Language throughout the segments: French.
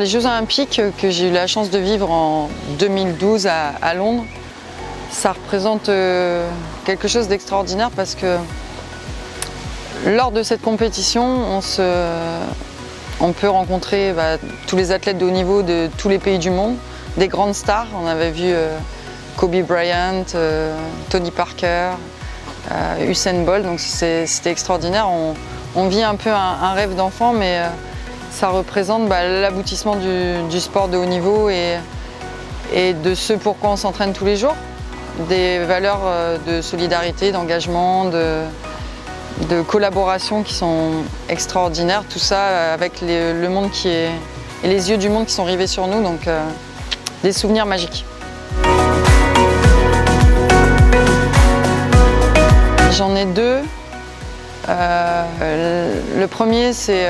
les Jeux Olympiques que j'ai eu la chance de vivre en 2012 à Londres, ça représente quelque chose d'extraordinaire parce que lors de cette compétition, on peut rencontrer tous les athlètes de haut niveau de tous les pays du monde, des grandes stars. On avait vu Kobe Bryant, Tony Parker, Usain Bolt, donc c'était extraordinaire. On vit un peu un rêve d'enfant, mais ça représente l'aboutissement du sport de haut niveau et de ce pourquoi on s'entraîne tous les jours. Des valeurs de solidarité, d'engagement, de collaboration qui sont extraordinaires. Tout ça avec le monde et les yeux du monde qui sont rivés sur nous, donc des souvenirs magiques. J'en ai deux. Le premier, c'est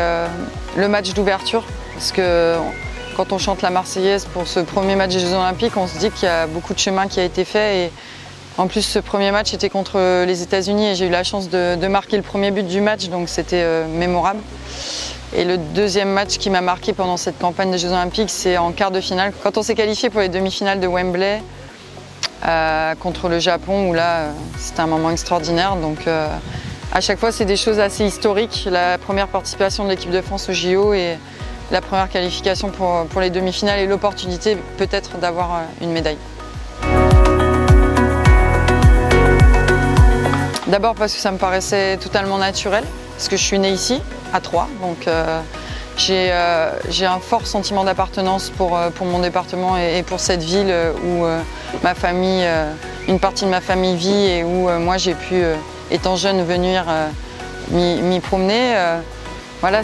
le match d'ouverture, parce que quand on chante la Marseillaise pour ce premier match des Jeux Olympiques, on se dit qu'il y a beaucoup de chemin qui a été fait. Et en plus, ce premier match était contre les États-Unis et j'ai eu la chance de marquer le premier but du match, donc c'était mémorable. Et le deuxième match qui m'a marqué pendant cette campagne des Jeux Olympiques, c'est en quart de finale. Quand on s'est qualifié pour les demi-finales de Wembley contre le Japon, où là, c'était un moment extraordinaire. Donc, à chaque fois, c'est des choses assez historiques. La première participation de l'équipe de France au JO et la première qualification pour les demi-finales et l'opportunité peut-être d'avoir une médaille. D'abord parce que ça me paraissait totalement naturel, parce que je suis née ici, à Troyes, donc j'ai un fort sentiment d'appartenance pour mon département et pour cette ville où ma famille, une partie de ma famille vit et où moi j'ai pu, étant jeune, venir m'y promener. Voilà,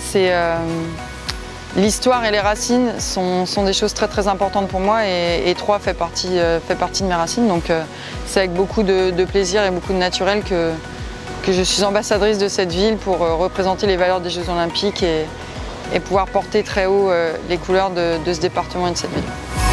l'histoire et les racines sont des choses très très importantes pour moi et Troyes fait partie de mes racines. Donc c'est avec beaucoup de plaisir et beaucoup de naturel que je suis ambassadrice de cette ville pour représenter les valeurs des Jeux Olympiques et pouvoir porter très haut les couleurs de ce département et de cette ville.